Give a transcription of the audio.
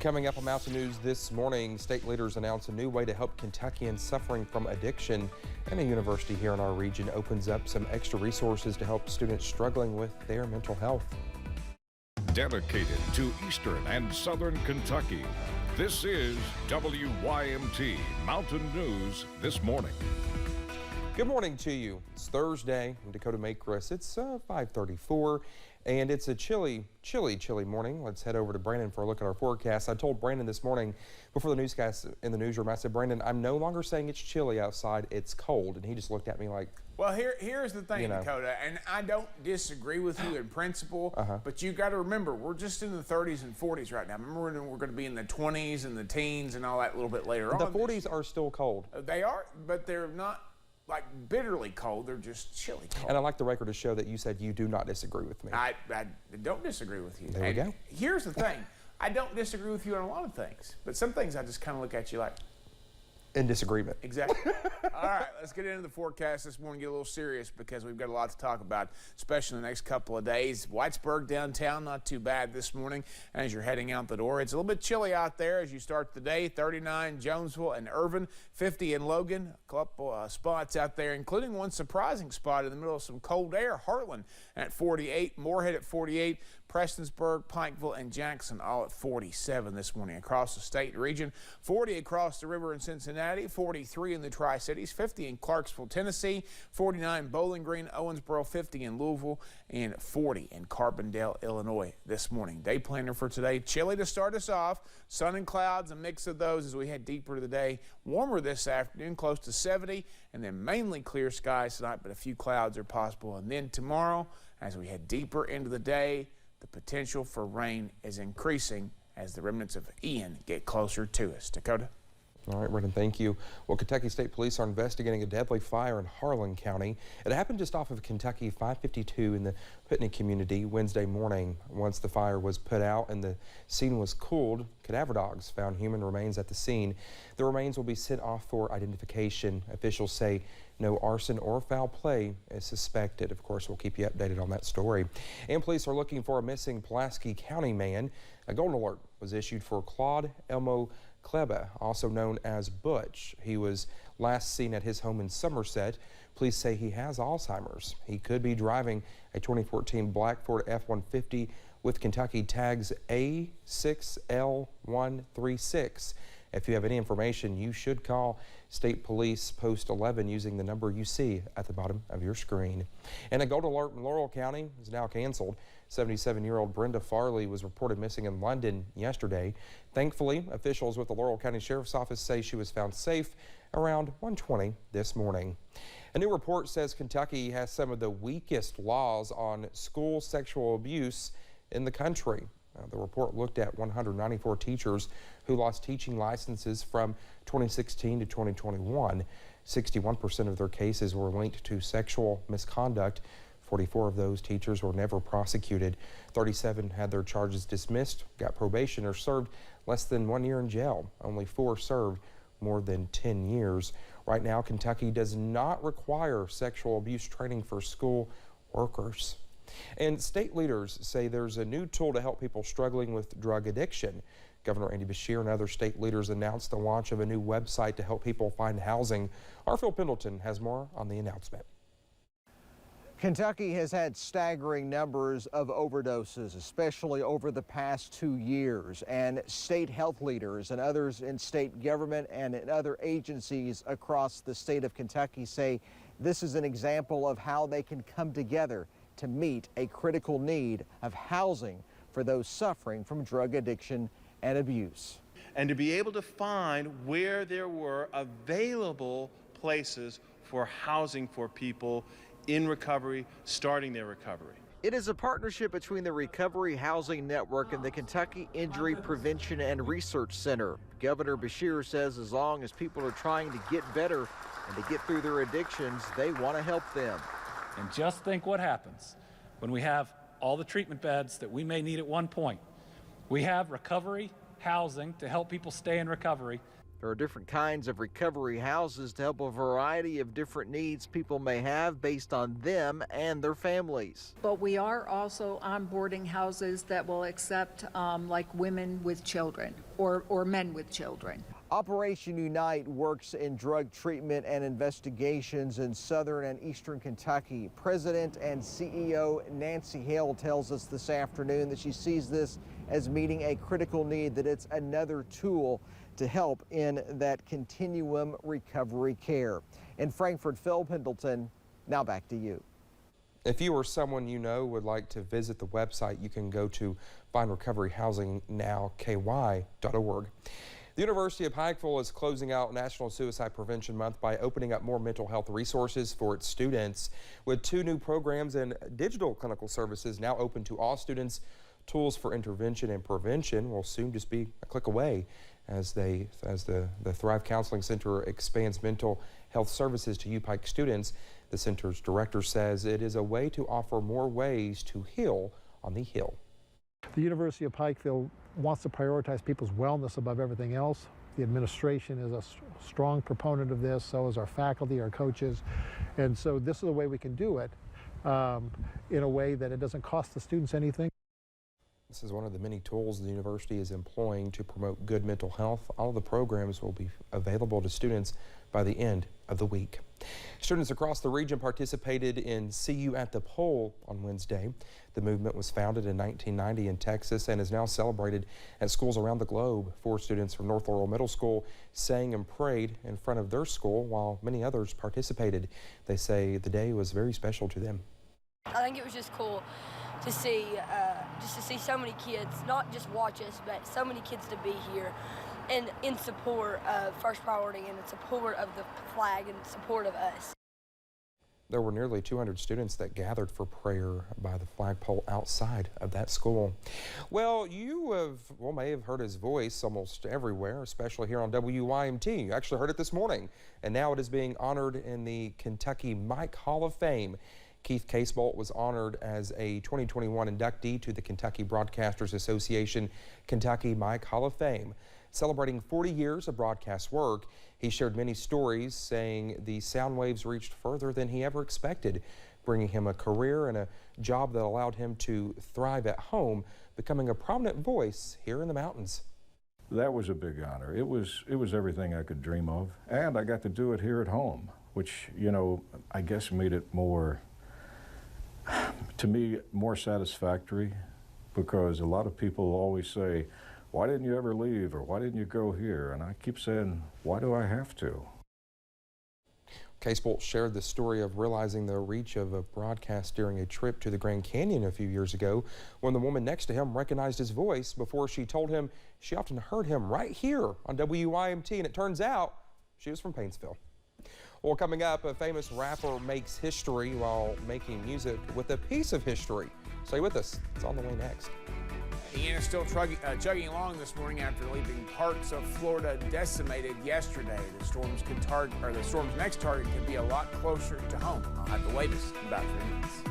Coming up on Mountain News this morning, state leaders announce a new way to help Kentuckians suffering from addiction, and a university here in our region opens up some extra resources to help students struggling with their mental health. Dedicated to Eastern and Southern Kentucky, this is WYMT Mountain News this morning. Good morning to you. It's Thursday in Dakota Macris. It's 5:34. And it's a chilly morning. Let's head over to Brandon for a look at our forecast. I told Brandon this morning before the newscast in the newsroom, I said, Brandon, I'm no longer saying it's chilly outside, it's cold. And he just looked at me like, well, here's the thing, Dakota, and I don't disagree with you in principle, but you got to remember, we're just in the 30s and 40s right now. Remember, we're going to be in the 20s and the teens and all that a little bit later on. The 40s are still cold. They are, but they're not like bitterly cold, they're just chilly cold. And I'd like the record to show that you said you do not disagree with me. I don't disagree with you. There we go. Here's the thing, I don't disagree with you on a lot of things, but some things I just kind of look at you like, in disagreement. Exactly. All right, let's get into the forecast this morning, get a little serious because we've got a lot to talk about, especially in the next couple of days. Whitesburg downtown, not too bad this morning as you're heading out the door. It's a little bit chilly out there as you start the day. 39 Jonesville and Irvin, 50 in Logan. A couple spots out there, including one surprising spot in the middle of some cold air. Heartland at 48, Moorhead at 48, Prestonsburg, Pikeville, and Jackson all at 47 this morning across the state region. 40 across the river in Cincinnati, 43 in the Tri-Cities, 50 in Clarksville, Tennessee, 49 Bowling Green, Owensboro, 50 in Louisville, and 40 in Carbondale, Illinois this morning. Day planner for today, chilly to start us off. Sun and clouds, a mix of those as we head deeper to the day. Warmer this afternoon, close to 70, and then mainly clear skies tonight, but a few clouds are possible. And then tomorrow, as we head deeper into the day, the potential for rain is increasing as the remnants of Ian get closer to us. Dakota? All right, Brendan, thank you. Well, Kentucky State Police are investigating a deadly fire in Harlan County. It happened just off of Kentucky 552 in the Putney community Wednesday morning. Once the fire was put out and the scene was cooled, cadaver dogs found human remains at the scene. The remains will be sent off for identification. Officials say no arson or foul play is suspected. Of course, we'll keep you updated on that story. And police are looking for a missing Pulaski County man. A golden alert was issued for Claude Elmo Kleba, also known as Butch. He was last seen at his home in Somerset. Police say he has Alzheimer's. He could be driving a 2014 black Ford F-150 with Kentucky tags A6L136. If you have any information, you should call State Police Post 11 using the number you see at the bottom of your screen. And a gold alert in Laurel County is now canceled. 77-year-old Brenda Farley was reported missing in London yesterday. Thankfully, officials with the Laurel County Sheriff's Office say she was found safe around 1:20 this morning. A new report says Kentucky has some of the weakest laws on school sexual abuse in the country. The report looked at 194 teachers who lost teaching licenses from 2016 to 2021. 61% of their cases were linked to sexual misconduct. 44 of those teachers were never prosecuted. 37 had their charges dismissed, got probation, or served less than 1 year in jail. Only 4 served more than 10 years. Right now, Kentucky does not require sexual abuse training for school workers. And state leaders say there's a new tool to help people struggling with drug addiction. Governor Andy Beshear and other state leaders announced the launch of a new website to help people find housing. Our Phil Pendleton has more on the announcement. Kentucky has had staggering numbers of overdoses, especially over the past 2 years, and state health leaders and others in state government and in other agencies across the state of Kentucky say this is an example of how they can come together to meet a critical need of housing for those suffering from drug addiction and abuse. And to be able to find where there were available places for housing for people in recovery, starting their recovery. It is a partnership between the Recovery Housing Network and the Kentucky Injury Prevention and Research Center. Governor Beshear says as long as people are trying to get better and to get through their addictions, they want to help them. And just think what happens when we have all the treatment beds that we may need at one point. We have recovery housing to help people stay in recovery. There are different kinds of recovery houses to help a variety of different needs people may have based on them and their families. But we are also onboarding houses that will accept like women with children or men with children. Operation Unite works in drug treatment and investigations in southern and eastern Kentucky. President and CEO Nancy Hale tells us this afternoon that she sees this as meeting a critical need, that it's another tool to help in that continuum recovery care. In Frankfort, Phil Pendleton, now back to you. If you or someone you know would like to visit the website, you can go to findrecoveryhousingnowky.org. The University of Pikeville is closing out National Suicide Prevention Month by opening up more mental health resources for its students. With 2 new programs and digital clinical services now open to all students, tools for intervention and prevention will soon just be a click away as the Thrive Counseling Center expands mental health services to UPike students. The center's director says it is a way to offer more ways to heal on the Hill. The University of Pikeville wants to prioritize people's wellness above everything else. The administration is a strong proponent of this, so is our faculty, our coaches, and so this is a way we can do it in a way that it doesn't cost the students anything. This is one of the many tools the university is employing to promote good mental health. All of the programs will be available to students by the end of the week. Students across the region participated in See You at the Pole on Wednesday. The movement was founded in 1990 in Texas and is now celebrated at schools around the globe. 4 students from North Laurel Middle School sang and prayed in front of their school while many others participated. They say the day was very special to them. I think it was just cool to see so many kids, not just watch us, but so many kids to be here and in support of First Priority and in support of the flag and support of us. There were nearly 200 students that gathered for prayer by the flagpole outside of that school. Well, you may have heard his voice almost everywhere, especially here on WYMT. You actually heard it this morning, and now it is being honored in the Kentucky Mike Hall of Fame. Keith Casebolt was honored as a 2021 inductee to the Kentucky Broadcasters Association Kentucky Mike Hall of Fame. Celebrating 40 years of broadcast work, he shared many stories, saying the sound waves reached further than he ever expected, bringing him a career and a job that allowed him to thrive at home, becoming a prominent voice here in the mountains. That was a big honor. It was everything I could dream of, and I got to do it here at home, which, you know, I guess made it more, to me, more satisfactory, because a lot of people always say, why didn't you ever leave, or why didn't you go here? And I keep saying, why do I have to? Casebolt shared the story of realizing the reach of a broadcast during a trip to the Grand Canyon a few years ago, when the woman next to him recognized his voice before she told him she often heard him right here on WYMT, and it turns out she was from Painesville. Well, coming up, a famous rapper makes history while making music with a piece of history. Stay with us. It's on the way next. Ian is still chugging along this morning after leaving parts of Florida decimated yesterday. The storm's next target could be a lot closer to home. I'll have the latest in about 3 minutes.